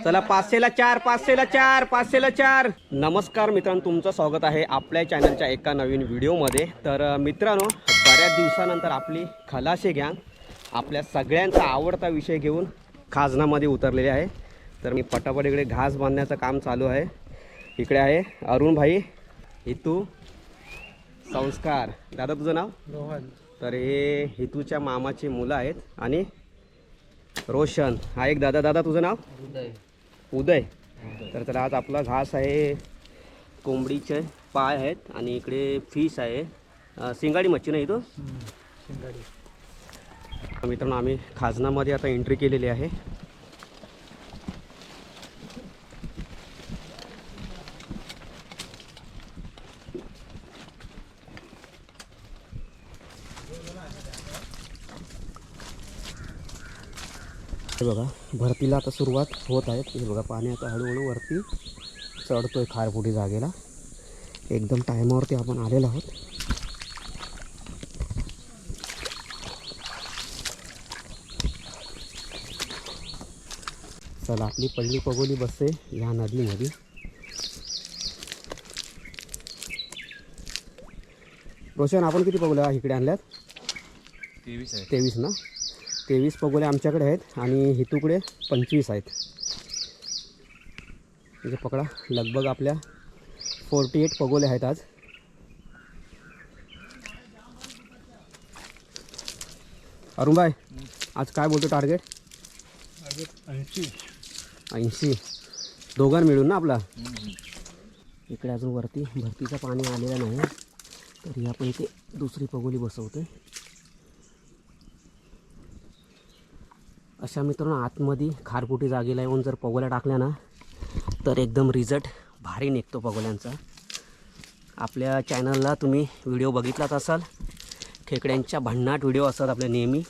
चला 500ला 4, 500ला 4, 500ला 4. नमस्कार मित्रांनो, तुमचं स्वागत आहे आपल्या चॅनलच्या एका नवीन व्हिडिओमध्ये. तर मित्रांनो, बऱ्याच दिवसानंतर आपली खलाशी गँग आपल्या सगळ्यांचा आवडता विषय घेऊन खाजनामध्ये उतरलेले आहे. तर मी पटापट इकडे घास बांधण्याचं काम चालू आहे. इकडे आहे अरुण भाई, हितू, संस्कार. दादा तुझं नाव? रोहन. तर हे हितूच्या मामाची मुलं आहेत आणि रोशन हा एक दादा. दादा तुझं नाव? उदय. उदय. तर त्याला आज आपला घास आहे, कोंबडीचे पाय आहेत आणि इकडे फिश आहे, सिंगाडी मच्छी नाही तो शिंगाडी. मित्रांनो, आम्ही खाजनामध्ये आता एंट्री केलेली आहे. हे बघा, भरतीला आता सुरुवात होत आहे. हे बघा, पाणी आता हळूहळू वरती चढतोय खारफुटी जागेला. एकदम टायमावरती आपण आलेलो आहोत. चला, आपली पहिली पगोली बसते ह्या नदीमध्ये. रोशन, आपण किती पगोल्या इकडे आणल्यात? 23 आहे. 23 ना? 23 पगोले आमच्याकडे आहेत आणि हितूकडे 25 आहेत. म्हणजे पकडा, लगभग आपल्या 48 पगोले आहेत आज. अरुण भाई, आज काय बोलतो टार्गेट? 80 दोघांना मिळून ना आपला. इकडे अजून वरती भरतीचं पाणी आलेलं नाही, तरी आपण इथे दुसरी पगोली बसवतो. अशा मित्रांनो, आतमध्ये खारफुटी जागेला येऊन जर पगोल्या टाकल्या ना, तर एकदम रिझल्ट भारी निघतो पगोल्यांचा. आपल्या चॅनलला तुम्ही व्हिडिओ बघितलाच असाल, खेकड्यांच्या भन्नाट व्हिडिओ असतात आपल्या नेहमी,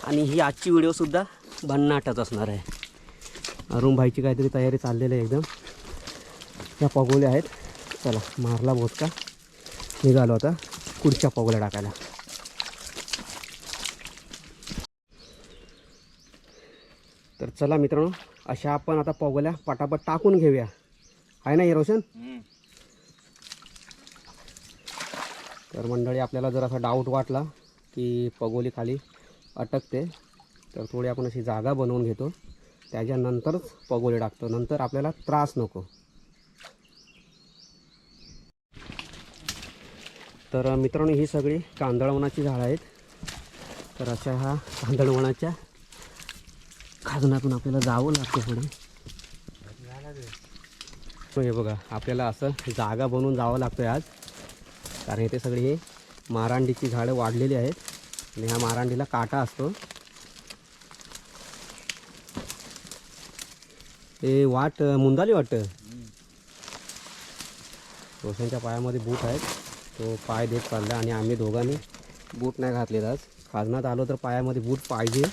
आणि ही आजची व्हिडिओसुद्धा भन्नाटच असणार आहे. अरुण भाईची काहीतरी तयारी चाललेली आहे एकदम. त्या पगोल्या आहेत. चला, मारला बोचका, निघालो आता पुढच्या पगोल्या टाकायला. तर चला मित्रांनो, अशा आपण आता पगोल्या पटापट टाकून घेऊया, आहे ना हे रोशन? तर मंडळी, आपल्याला जर असा डाऊट वाटला की पगोली खाली अटकते, तर थोडी आपण अशी जागा बनवून घेतो, त्याच्यानंतरच पगोली टाकतो, नंतर आपल्याला त्रास नको. तर मित्रांनो, ही सगळी कांदळवनाची झाडं आहेत. तर अशा ह्या कांदळवनाच्या खाजनातून आपल्याला जावं लागतं पुढे. हे बघा, आपल्याला असं जागा बनवून जावं लागतं आज, कारण इथे सगळी ही मारांडीची झाडं वाढलेली आहेत आणि ह्या मारांडीला काटा असतो. हे वाट मुंदाली वाटतं. रोशनच्या पायामध्ये बूट आहेत, तो पाय देत चालला आणि आम्ही दोघांनी बूट नाही घातलेत आज. खाजनात आलो तर पायामध्ये बूट पाहिजे,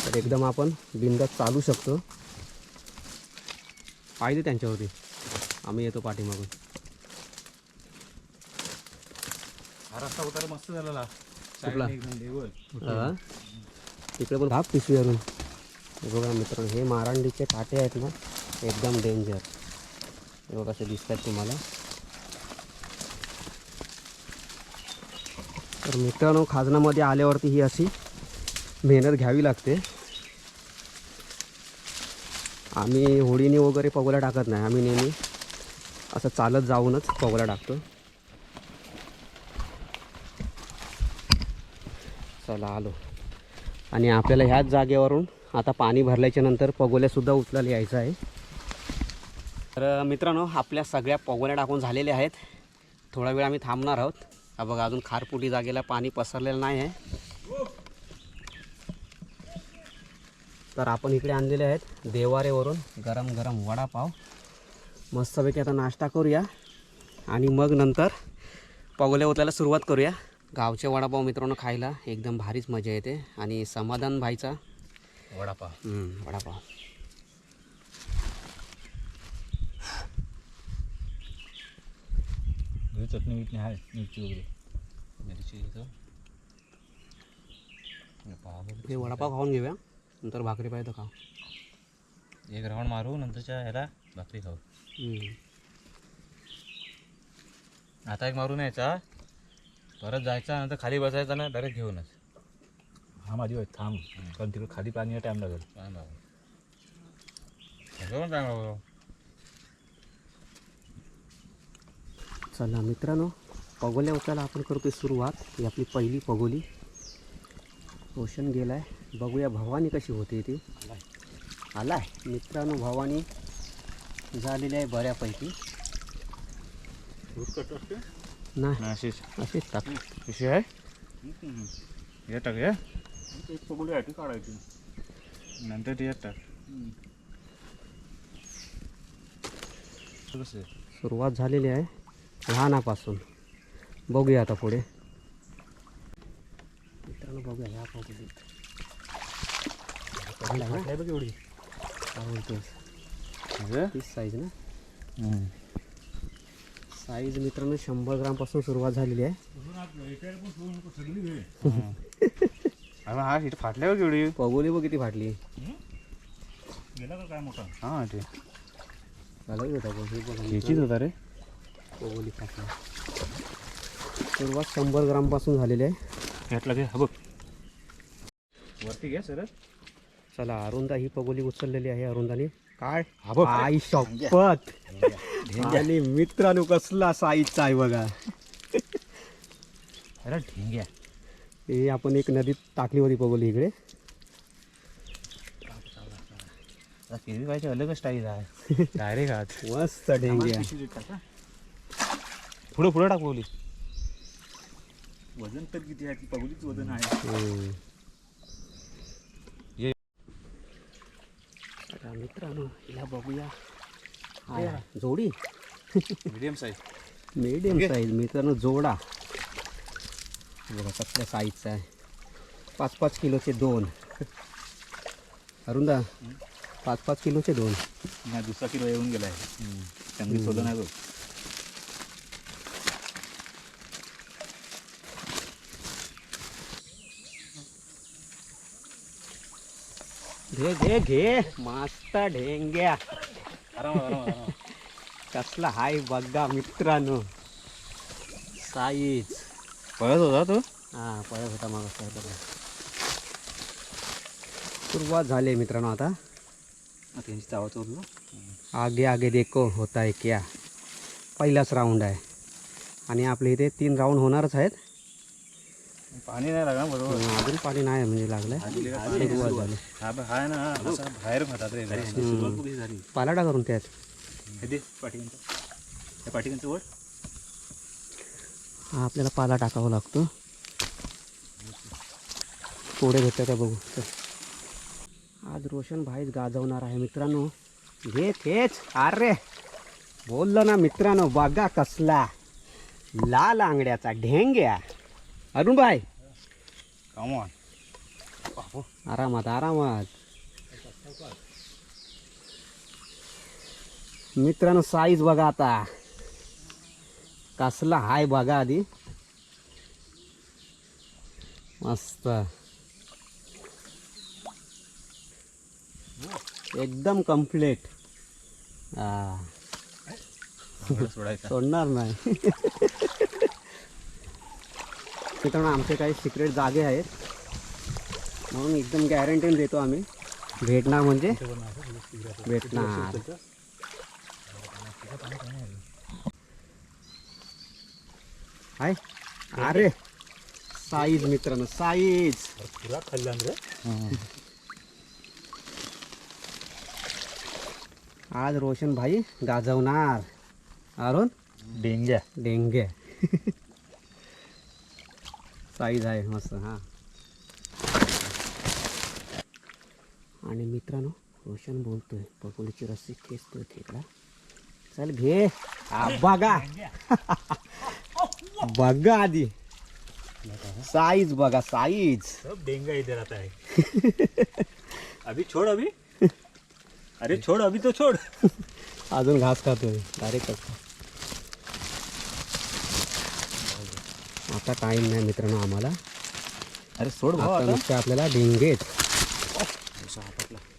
तर एकदम आपण बिंदास चालू शकतो. पाहिजे त्यांच्यावरती, आम्ही येतो पाठीमागून. हा रस्ता उतार मस्त झालेला. कुठला? तिकडे पण धाप पिशवी आणून. बघा मित्रांनो, हे मारांडीचे काटे आहेत ना, एकदम डेंजर. हे बघा, असे दिसत आहेत तुम्हाला. तर मित्रांनो, खाजनामध्ये आल्यावरती ही अशी मेहनत घ्यावी लागते. आम्ही होडीने वगैरे पगोल्या टाकत नाही, आम्ही नेहमी असं चालत जाऊनच पगोल्या टाकतो. चला, आलो. आणि आपल्याला ह्याच जागेवरून आता पाणी भरल्याच्या नंतर पगोल्यासुद्धा उचलायला यायचं आहे. तर मित्रांनो, आपल्या सगळ्या पगोल्या टाकून झालेल्या आहेत. थोडा वेळ आम्ही थांबणार आहोत. हा बघा, अजून खारफुटी जागेला पाणी पसरलेलं नाही आहे. तर आपण इकडे आणलेले आहेत देवारेवरून गरम गरम वडापाव. मस्तपैकी आता नाश्ता करूया आणि मग नंतर पगोल्या उचलायला सुरुवात करूया. गावचे वडापाव मित्रांनो खायला एकदम भारीच मजा येते. आणि समाधान भाईचा वडापाव. वडापाव. चटणी विटणी आहे, मिरची वगैरे. हे वडापाव खाऊन घेऊया नंतर भाकरी पाहिजे तर खाऊ. एक राऊंड मारू नंतरच्या ह्याला भाकरी खाऊ. आता एक मारून यायचा परत जायचा नंतर खाली बसायचा ना डायरेक्ट घेऊनच. हा माझी वाईट थांब कारण तिकडे खाली पाणी टाइम लागेल. चला मित्रांनो, पगोल्या उचलायला आपण करतोय सुरुवात. ही आपली पहिली पगोली. रोशन गेलाय, बघूया भवानी कशी होते ती. आलाय मित्रांनो, भवानी झालेली आहे बऱ्यापैकी. नाही अशीच असेच टाक. कशी आहे हे टाक हे एक पगोली आहे ती काढायची नंतर ते टाक. कसं सुरुवात झालेली आहे लहानापासून. बघूया आता पुढे मित्रांनो. बघूया ह्या पगोलीत फाटलाय बघ एवढी. काय बोलतोस? तीच साईज ना. साईज मित्रांनो 100 ग्रामपासून सुरुवात झालेली आहे. हा इथे फाटल्यावर केवढी पगोली बघ किती फाटली. गेला का काय मोठा? हा ते झालं होता बघ. घ्यायचीच होता रे. पगोली फाटली. सुरुवात 100 ग्रामपासून झालेली आहे. घेतला घे बघ वरती घे सर. चला अरुंदा ही पगोली उचललेली आहे. अरुंदाने काय हा बघ आई शपथ. आणि मित्रांनो कसला साईजचा आहे बघा. अरे ढेंग्या. हे आपण एक नदीत टाकली होती पगोली इकडे. केळी पाहिजे अलगच स्टाईल आहे डायरेक्ट हात मस्त ढेंग्या. पुढे पुढे टाक बोली. वजन तर किती आहे? ती पगोलीच वजन आहे. आता मित्रांनो हिला बघूया. जोडी मीडियम साईज. मीडियम साईज मित्रांनो. जोडा बघा कसल्या साईजचा आहे. 5-5 किलोचे 2. अरुंदा 5-5 किलोचे 2. नाही 2 किलो येऊन गेला आहे. चांगली वजन आहे बघ. घे घे घे. मस्त ढेंग्या. आराम आराम आराम. कसला हाय बघा मित्रांनो साईज. पळत होता तो. हा पळत होता मग. सुरुवात झाली मित्रांनो. आता त्यांची चावा चोरलो. आगे आगे देखो होता है क्या. पहिलाच राऊंड आहे आणि आपल्या इथे 3 राऊंड होणारच आहेत. पाणी नाही लागणार बरोबर. अजून पाणी नाही म्हणजे लागलंय. सुरुवात झाली. हा आहे ना असं बाहेर खातात रे. सुरुवात कुठे झाली? पालाटा करून त्यात हे दे पाठीकांचं. त्या पाठीकांचं वर हा आपल्याला पाला टाकावा लागतो. पुढे भेटतं का बघू. चल. आज रोशन भाईच गाजवणार आहे मित्रांनो. घे तेच. अरे बोललो ना मित्रांनो. बघा कसला लाल आंगड्याचा ढेंग्या. अरुण भाई कमॉन. आरामात आरामात. मित्रांनो साईज बघा आता कसला हाय बघा आधी. मस्त एकदम कम्प्लीट. सोडायचा. सोडणार नाही. मित्रांनो आमचे काही सिक्रेट जागे आहेत म्हणून एकदम गॅरंटी देतो आम्ही. भेटणार म्हणजे भेटणार. हाय. अरे साईज मित्रांनो साईज. पुरा खाल्ला रे. आज रोशन भाई गाजवणार. अरुण डेंग्या. डेंगे. साईज आहे मस्त. हां आणि मित्रांनो रोशन बोलतोय पकोडीची रस्सी खेचतोय खेकडा. चल घे. बघा बघा आधी साईज बघा साईज. सब डेंगा इधर आता है. अभी छोड़ अभी. अरे छोड़ अभी तो छोड़. अजून घास खातोय डायरेक्ट. आता टाईम नाही मित्रांनो आम्हाला. अरे सोड भाऊ आता आता. नुसते आपल्याला डेंगेत.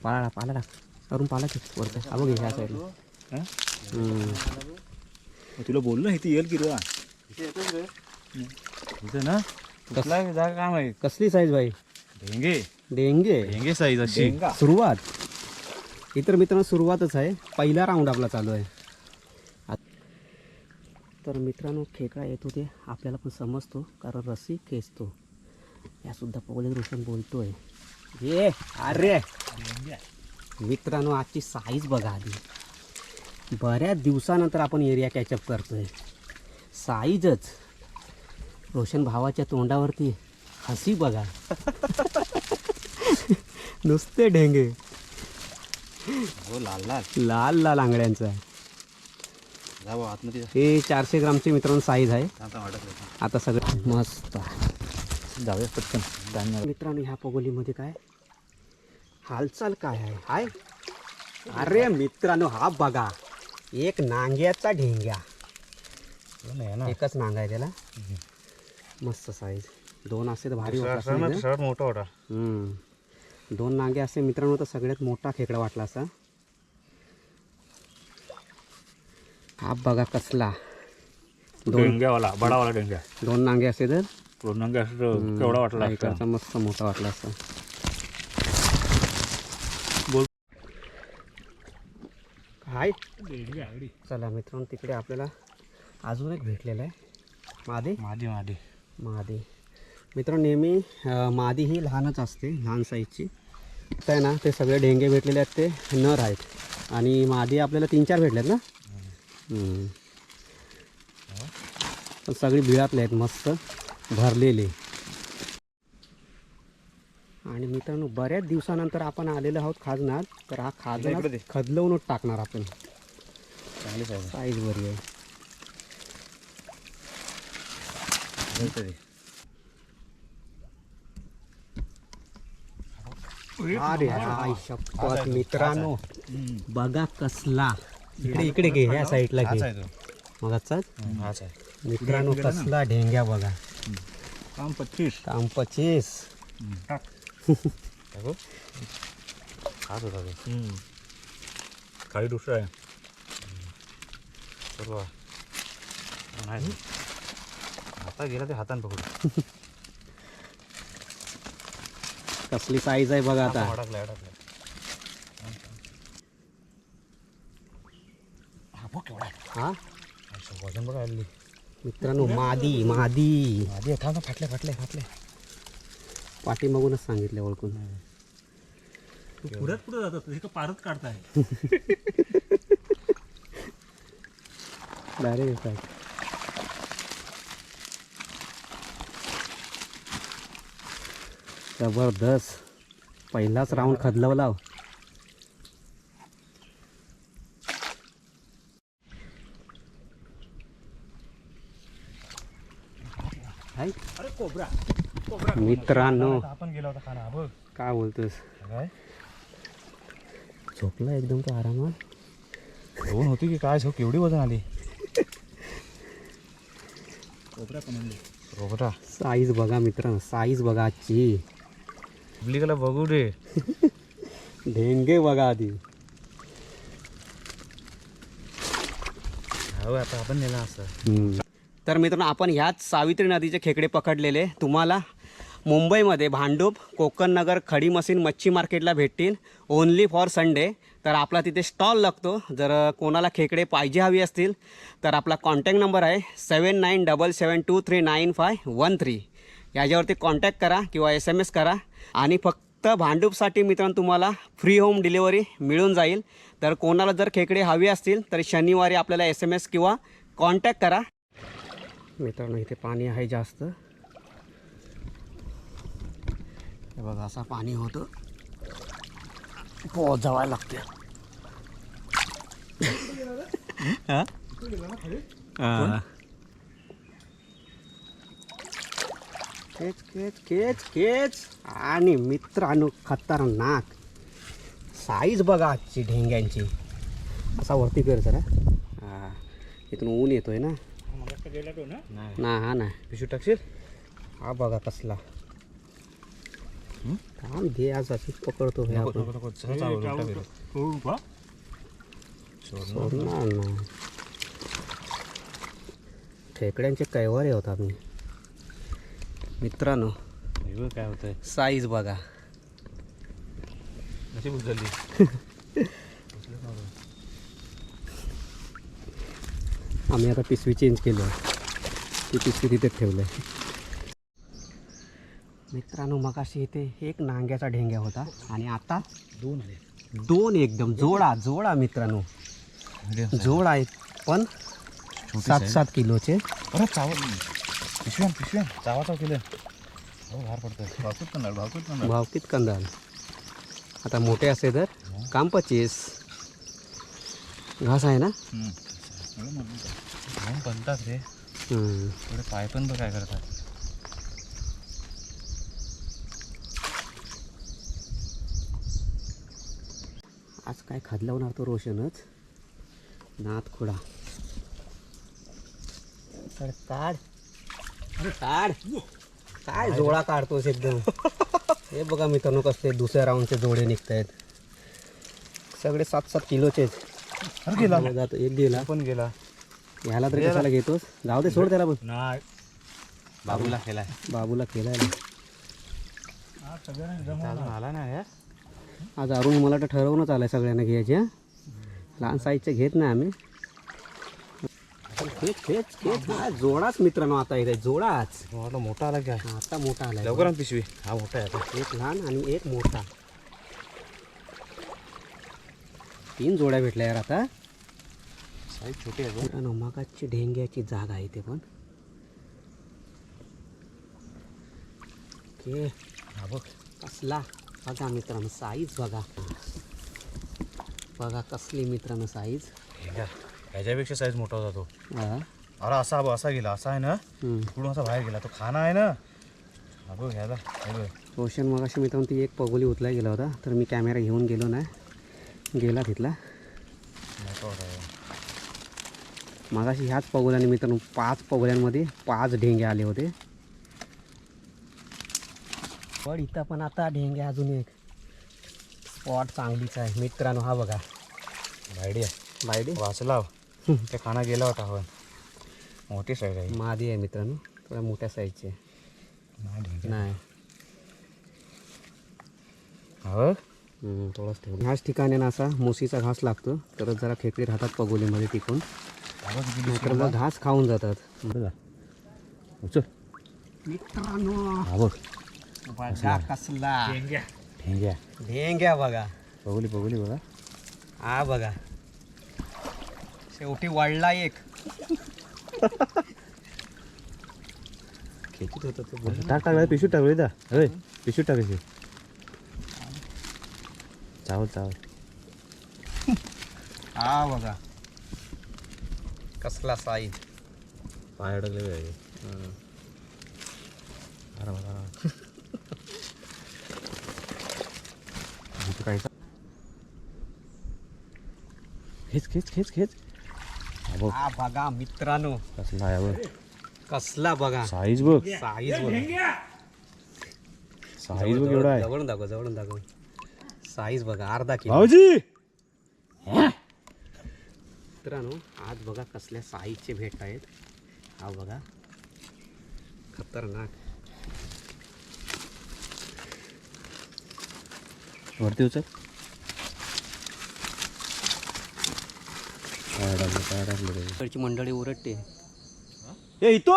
पाला पाला करून पाला की वरतं हा बघ ह्या साईडला. हा? हम्म. मग तुला बोललो ना इथे येईल की रे. इथं ना कुठला जागा काय माहित. कसली साईज भाई? ढेंगे डेंगे. ढेंगे साईज अशी. डेंगा. सुरुवात. इतर मित्रांनो सुरुवातच आहे. पहिला राऊंड आपला चालू आहे. तर मित्रांनो खेकडा येतो ते आपल्याला पण समजतो कारण रस्सी खेचतो. यासुद्धा पवले रोशन बोलतोय. ये अरे मित्रांनो आजची साईज बघा आधी. बऱ्याच दिवसानंतर आपण एरिया कॅचअप करतोय. साईजच रोशन भावाच्या तोंडावरती हसी बघा. नुसते ढेंगे. हो लाल लाल. लाल लाल आंगड्यांचा. जा भाऊ आतमध्ये जा. हे 400 ग्रामची मित्रांनो साईज आहे. आता वाटत नाही. आता सगळं मस्त. जाऊया पटकन. मित्रांनो ह्या पगोलीमध्ये काय हालचाल काय आहे हाय. अरे मित्रांनो हा बघा एक नांग्याचा ढेंग्या. एकच नांगा आहे त्याला. मस्त साईज. 2 असे तर भारी होता. शर्ट मोठा होता. 2 नांगे असे मित्रांनो तर सगळ्यात मोठा खेकडा वाटला असा. हा बघा कसला. डेंग्यावाला बडावाला डेंग्या. 2 नांगे असे तर पूर्ण असं केवढा वाटला असता. इकडचा मस्त मोठा वाटला असा. बोल. हाय चला मित्रांनो तिकडे आपल्याला अजून एक भेटलेला आहे. मादी मादी मादी मादी. मित्रांनो नेहमी मादी ही लहानच असते लहान साईजची. आहे ना ते सगळे ढेंगे भेटलेले आहेत ते नर आहेत आणि मादी आपल्याला 3-4 भेटलेत ना. पण सगळी बिळातले आहेत मस्त भरलेले. आणि मित्रांनो बऱ्याच दिवसानंतर आपण आलेलो आहोत खाजनार. तर हा खाजनार खदलवूनच टाकणार आपण. चांगली साईज साईज बरी आहे. अरे हाय शपथ मित्रांनो बघा कसला. इकडे इकडे घे ह्या साईडला घे. मगाचाच हाच आहे. मित्रांनो कसला ढेंग्या बघा. काम 25. काम 25. हाच होता तो. काही दुसरं आहे. बरोबर नाही आता गेला ते हातान पकडू. कसली साईज आहे बघा आता. अडकला अडकला. हा बघ केवढा आहे. हा वजन बघा आली. मित्रांनो मादी मादी. आधी थांब फाटले फाटले फाटले. पाठीमागूनच सांगितलं ओळखून. तू पुढे जात हे का पारत काढताय. डायरेक्ट येतात. जबरदस्त पहिलाच राऊंड खदलवला. हाय अरे कोबरा. मित्रांनो आपण गेला होता खाना बघ. काय बोलतोस. काय झोपला एकदम तो आरामात. दोन होती की काय झोप केवढी वजन आली. कोबरा पण रोबटा साईज बघा मित्रांनो साईज बघा आजची. पब्लिकला बघू रे. ढेंगे बघा आधी. हो आता आपण नेला असं. तर मित्रांनो आपण ह्याच सावित्री नदीचे खेकडे पकडलेले तुम्हाला मुंबईमध्ये भांडूप कोकण नगर खडी मशीन मच्छी मार्केटला भेटतील. Only for Sunday. तर आपला तिथे स्टॉल लागतो. जर कोणाला खेकडे पाहिजे हवी असतील तर आपला कॉन्टॅक्ट नंबर आहे 7977239513. याच्यावरती कॉन्टॅक्ट करा किंवा SMS करा. आणि फक्त भांडूपसाठी मित्रांनो तुम्हाला फ्री होम डिलिव्हरी मिळून जाईल. तर कोणाला जर खेकडे हवी असतील तर शनिवारी आपल्याला SMS किंवा कॉन्टॅक्ट करा. मित्रांनो इथे पाणी आहे जास्त. हे बघा असं पाणी होतं. पोहोचवायला लागते. खेच खेच खेच खेच. आणि मित्रांनो खतरनाक साईज बघा आजची ढेंग्यांची. असा वरती कर जरा. हां इथून ऊन येतोय ना. मगाच गेला तो ना. नाही ना हा नाही पिशू टाकशील हा बघा कसला थांब दे आज अशीच पकडतो हे नको आपण नको नको सहज आवडून चावलं टाकेल. तो. हो का? सोडणार ना खेकड्यांचे कैवारे होता मी मित्रांनो हे बघ काय होतंय साईज बघा कशी उचलली आम्ही आता पिशवी चेंज केली ती पिशवी तिथे ठेवलं मित्रांनो मगाशी इथे एक नांग्याचा ढेंग्या होता आणि आता 2 आले दोन एकदम जोडा मित्रांनो जोड आहेत पण छोटी size. 7-7 किलोचे परत पिशव्या चावा केलं हो बाहेर पडतोय भावकूत भावकीत कंदाल आता मोठे असे तर काम 25 घास आहे ना बनतात रे थोडे पाय पण बघ काय करतात आज काय खादलावणार तो रोशनच नाथ खुडा तर काढ अरे काढ काय जोडा काढतोस एकदम हे बघा मित्रांनो कसले दुसऱ्या राऊंडचे जोडे निघत आहेत सगळे 7-7 किलोचेच गेला जातो एक गेला पण गेला ह्याला तरी कशाला घेतोस जाऊ दे सोड त्याला पण नाही. बाबूला केलाय बाबूला केलाय ना. हा, सगळ्यांना जमवलं. आला ना यार आज अरुण मला तर ठरवूनच आलाय सगळ्यांना घ्यायचे हं. लहान साईजचे घेत नाही आम्ही खेच हा जोडाच मित्रांनो आता इथे जोडाच म्हटलं मोठा आला काय आता मोठा आलाय लवकर आण पिशवी हा मोठा आहे आता एक लहान आणि एक मोठा 3 जोड्या भेटल्या यार आता साईज छोटी आहे मित्रांनो मगाची ढेंग्याची जागा आहे ते पण ओके हा बघ कसला बघा मित्रांनो साईज बघा कसली मित्रांनो साईज ह्याच्यापेक्षा साईज मोठा होता तो हा अरे असा गेला असा आहे ना पुढून असा बाहेर गेला तो खाना आहे ना हा बघ ह्याला हे बघ रोशन मगाशी मित्रांनो ती एक पगोली उचलाय गेला होता तर मी कॅमेरा घेऊन गेलो नाही गेला तिथला मोठा होता हे. मगाशी ह्याच पगोल्याने मित्रांनो 5 पगोल्यांमध्ये 5 ढेंगे आले होते पण इथं पण आता ढेंगे अजून एक स्पॉट चांगलीच आहे मित्रांनो हा बघा भायडी आहे बायडे वाचला त्या खाना गेला होता हवा मोठी साईज आहे मादी आहे मित्रांनो थोड्या मोठ्या साईजची आहे. नाही हो थोडंच ठेवलं ह्याच ठिकाणी ना असा मुसीचा घास लागतो तरच जरा खेकडी राहतात पगोलीमध्ये टिकून नाहीतर मग घास खाऊन जातात उचल मित्रांनो हा बघ बघा कसला ढेंग्या. ठेंग्या ढेंग्या बघा पगोली बघा हा बघा शेवटी वाढला एक खेचीत होता तो टाक पिशू टाक वेदा होय पिशू टाकायची चावल हा बघा कसला साईज पाय अडकले काय खेच हा बघा मित्रांनो कसला आहे बघ कसला बघा साईज बघ साईज बघा साईज बघ एवढा आहे जवळून दाखव साईज बघा अर्धा किलो भाऊजी मित्रांनो आज बघा कसल्या साईजचे भेट आहेत हा बघा खतरनाक वरती उचल इकडची मंडळी ओरडते ए इतो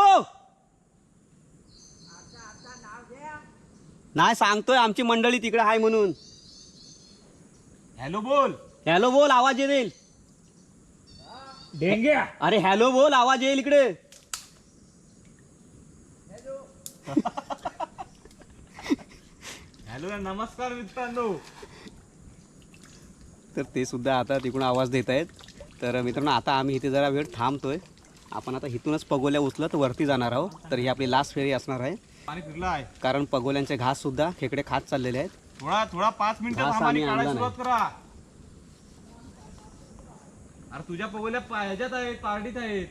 नाही सांगतोय आमची मंडळी तिकडे आहे म्हणून हॅलो बोल हॅलो बोल आवाज येईल ढेंग्या. अरे हॅलो बोल आवाज येईल इकडे हॅलो नमस्कार मित्रांनो तर ते सुद्धा आता तिकडून आवाज देत आहेत तर मित्रांनो आता आम्ही इथे जरा वेळ थांबतोय आपण आता इथूनच पगोल्या उचलत वरती जाणार आहोत तर ही आपली लास्ट फेरी असणार आहे पाणी फिरला आहे कारण पगोल्यांचे घास सुद्धा खेकडे खात चाललेले आहेत थोडा 5 मिनिटं घास थांबा आणि आम्ही काढायला आणला सुरुवात करा अरे तुझ्या पगोल्या ह्याच्यात आहेत पार्टीत आहेत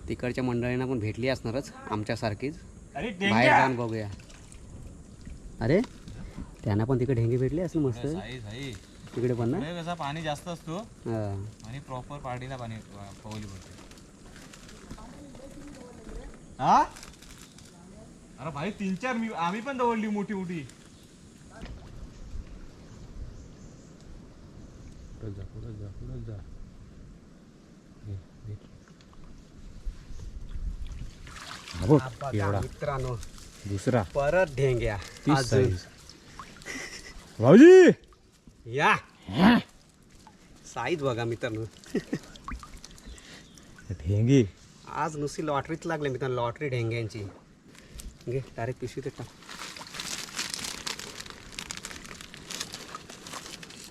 तिकडच्या मंडळींना पण भेटली असणारच आमच्यासारखीच. अरे बाहेर जाऊन बघूया. अरे त्यांना पण तिकडे ढेंगे भेटले असेल मस्त तिकडे पण ना. कसा पाणी जास्त असतो हा. आणि प्रॉपर पार्टीला पाणी पवली पडते. हा अरे भाई 3-4 आम्ही पण दवडली मोठी मोठी. पुढे जा. बघा मित्रांनो दुसरा परत ढेंग्या अजून. भाऊजी या साईज बघा मित्रांनो. ढेंगी आज नुसती लॉटरीच लागली मित्रांनो. लॉटरी ढेंग्यांची. घे डायरेक्ट पिशवीत टाक.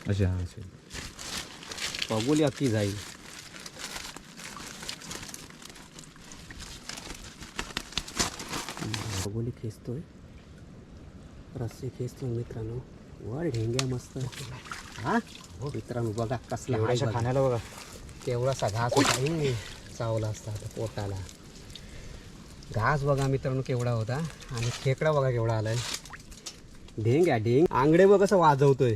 अच्छा पगोली अख्खी जाईल. पगोली खेचतोय रस्सी खेचतोय मित्रांनो. वर ढेंग्या मस्त. हा मित्रांनो बघा कसला हाय बघा. खाण्याला बघा केवढासा घास होता. हे चावला असता आता पोटाला. घास बघा मित्रांनो केवढा होता आणि खेकडा बघा केवढा आलाय. ढेंग आंगडे बघ कसं वाजवतोय.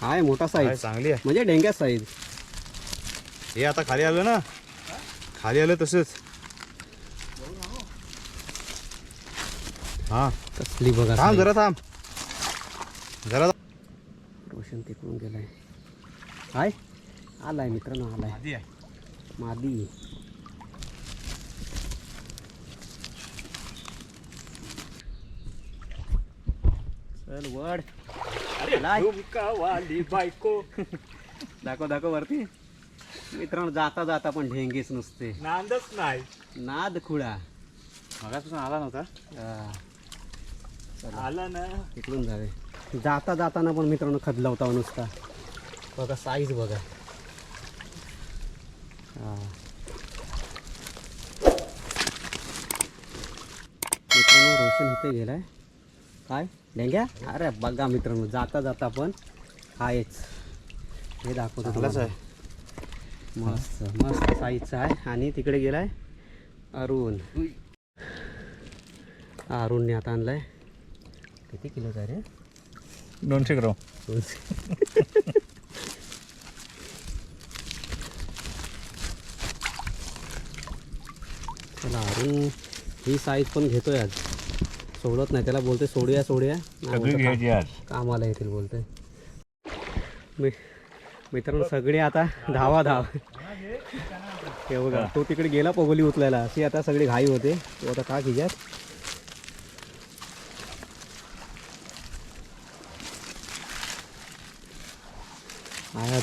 हाय मोठा साईज चांगली आहे. म्हणजे ढेंग्या साईज. हे आता खाली आलं ना. खाली आलं तसंच. हा कसली बघा थांब size. जरा थांब जरा. रोशन तिकडून गेलाय. हाय आलाय मित्रांनो आलाय. आधी आहे. मादी. चल वड. वाली बायको दाखव वरती. मित्रांनो जाता जाता पण ढेंगेच नुसते. नांदच नाही. नाद खुळा. मगापासून आला नव्हता. आला ना. तिकडून जावे. जाता जाताना पण मित्रांनो खदलावता नुसता. बघा साईज बघा. मित्रांनो रोशन इथे गेलाय. काय ढेंग्या. अरे बघा मित्रांनो जाता जाता पण आहेच. हे दाखवतो चांगलाच तुम्हाला. मस्त मस्त साईजचा आहे. आणि तिकडे गेलाय अरुण. अरुणने आता आणलाय. किती किलोचा रे. 200 ग्राम. चला अरुण ही साईज पण घेतोय आज. सोडत नाही त्याला. बोलते सोडूया नाही बोलतो घ्यायची आज. कामाला येतील बोलते. मित्रांनो सगळे आता धाव. हे बघा तो तिकडे गेला पगोली उचलायला. अशी आता सगळी घाई होते. तो आता का खिजात.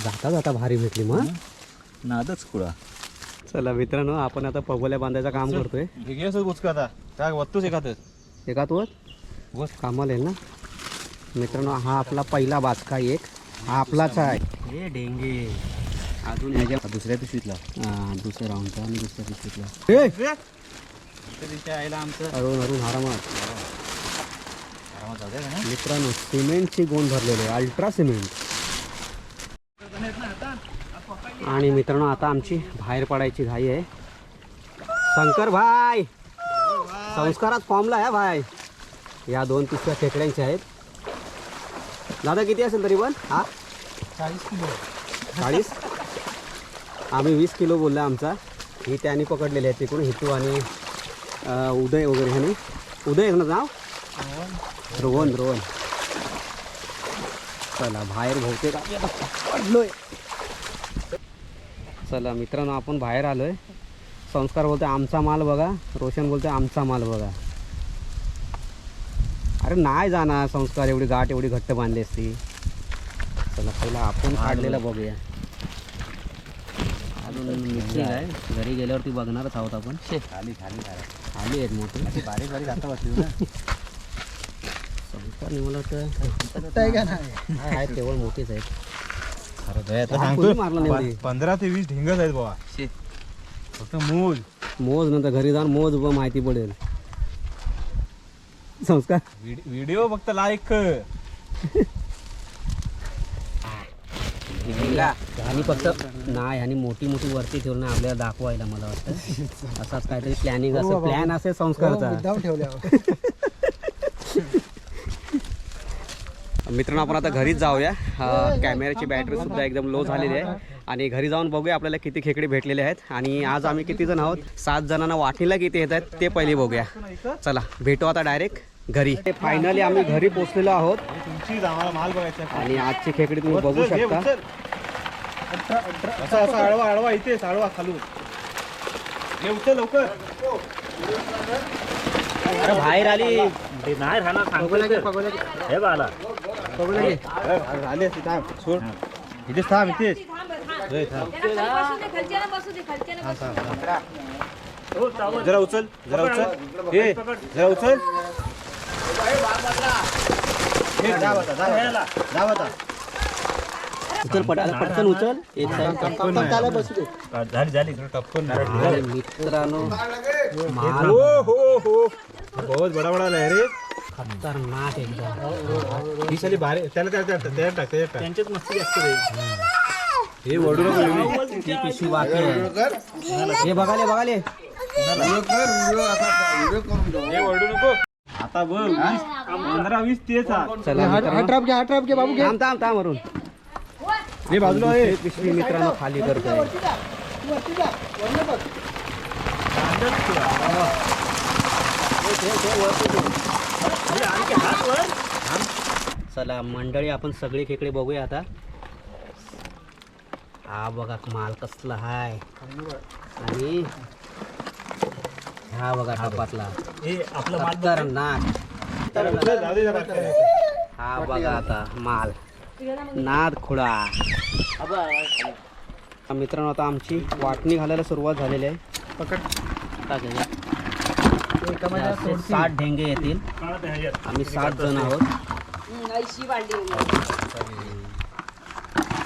जाता जाता भारी भेटली मग. नादच खुळा. चला मित्रांनो आपण आता पगोल्या बांधायचं काम करतोय. वेगळी गुचका आता काय वत्तूच एखादच. एका तो कामाला येईल ना. मित्रांनो हा आपला पहिला बाचका एक. हा आपलाच आहे. हे डेंगे अजून ह्याच्या दुसऱ्या पिशवीतला. दुसऱ्या राऊंडचा आणि दुसऱ्या पिशवीतला. यायला आमचं अरुण आरामात. आरामात जाऊ द्या ना. मित्रांनो सिमेंटची गोण भरलेली आहे. Ultra cement. आणि मित्रांनो आता आमची बाहेर पडायची घाई आहे. शंकर भाई संस्कारात फॉर्मला आहे भाई. या 2 पिशव्या खेकड्यांच्या आहेत. दादा किती असेल तरी पण. हा 40 किलो. 40. आम्ही 20 किलो बोलला आमचा. ही त्यांनी पकडलेली आहे तिकडून. हितू आणि उदय वगैरे ह्याने. उदय ना नाव. रोहन. चला बाहेर बहुतेक पडलोय. चला मित्रांनो आपण बाहेर आलोय. संस्कार बोलते आमचा माल बघा. रोशन बोलते आमचा माल बघा. अरे नाही जाणार संस्कार. एवढी गाठ एवढी घट्ट बांधली असती. चला पहिला आपण काढलेला बघूया. अजून मिक्सिंग आहे. घरी गेल्यावरती बघणारच आहोत आपण. खाली आहेत मोठे. बारीक आता बसली ना. संस्कारने मला वाटतं आहेत केवळ मोठेच आहेत. सांगतो मारला नाही एवढी. 15 ते 20 ढिंगच आहेत बाबा. फक्त मोज नंतर घरी जाऊन मोज माहिती पडेल. संस्कार व्हिडिओ फक्त लाईक कर. आणि फक्त नाही आणि मोठी मोठी वरती ठेवून आपल्याला दाखवायला मला वाटतं असाच काहीतरी प्लॅनिंग असं प्लॅन असेल संस्कारचा. मित्रांनो आपण आता घरीच जाऊया. कॅमेऱ्याची बॅटरी सुद्धा एकदम लो झालेली आहे आणि घरी जाऊन बघूया आपल्याला किती खेकडे भेटलेले आहेत आणि आज आम्ही किती जण आहोत. 7 जणांना वाटणीला किती येत आहेत ते पहिले बघूया. चला भेटू आता डायरेक्ट घरी. फायनली आम्ही घरी पोहोचलेलो आहोत माल बघायचा आणि आजची खेकडे तुम्ही बघू शकता. असा आडवा आडवा इथेच आडवा खालून हे उचल लवकर. अरे बाहेर आली नाही राहणार हे बाला आले थांब सोड इथेच थांब इथेच जरा उचल जरा उचल हे जरा उचल उचल पटकन उचल. एक झाली टपकन मित्रांनो माल हो बहुत बडा बडा लहरे खतरनाक एकदम. ही साली भारी त्याला त्याला टाक त्यांच्यात मस्ती असते हे वडू नको ती पिशवी बाकी आहे. हे बघाले हे वडू नको आता बघ 15-20 तेच चला थांब वरून हे बाजूला आहे पिशवी मित्रांनो खाली करतोय. चला मंडळी आपण सगळे खेकडे बघूया आता. हा बघा माल कसला हाय आणि हा बघा टपातला हे आपलं माल खतरनाक. हा बघा आता माल नाद खुडा. मित्रांनो आता आमची वाटणी घालायला सुरुवात झालेली आहे. टाकायचं. 60 ढेंगे येतील. आम्ही 7 जण आहोत.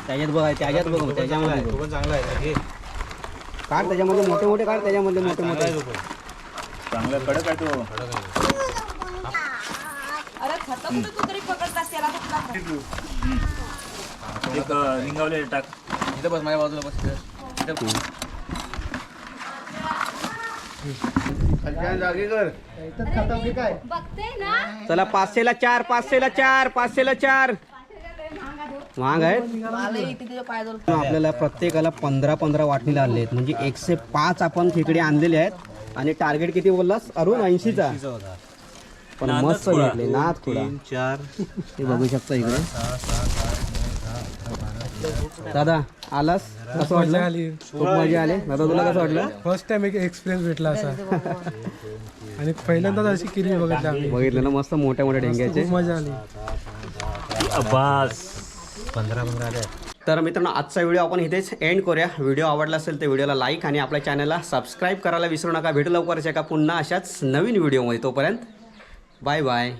त्याच्यात बघा त्याच्यामध्ये चांगला आहे काढ त्याच्यामध्ये मोठे मोठे काढ त्याच्यामध्ये मोठे मोठे चांगला कडक आहे तो. एक निघावले टाक इथं बस माझ्या बाजूला बस. चला 500ला 4 500ला 4 500ला 4 महाग आहेत. आपल्याला प्रत्येकाला 15-15 वाटणीला आणले आहेत म्हणजे 105 आपण खेकडे आणलेले आहेत आणि टार्गेट किती बोललास अरुण 80चा पण मस्त भेटले नाद खुडा. 4 ते बघू शकता इकडे. दादा आलास कसं वाटलं? खूप मजा आली. दादा तुला कसं वाटलं? फर्स्ट टाइम एक एक्सपिरियन्स भेटला असा आणि पहिल्यांदाच अशी किरी बघितली आम्ही. बघितलं ना मस्त मोठ्या मोठ्या ढेंग्याचे. खूप मजा आली. बस 15 आले. तर मित्रांनो आजचा व्हिडिओ आपण इथेच एंड करूया. व्हिडिओ आवडला असेल तर व्हिडिओला लाईक आणि आपल्या चॅनलला सबस्क्राईब करायला विसरू नका. भेटू लवकरच एका पुन्हा अशाच नवीन व्हिडिओमध्ये. तोपर्यंत बाय बाय.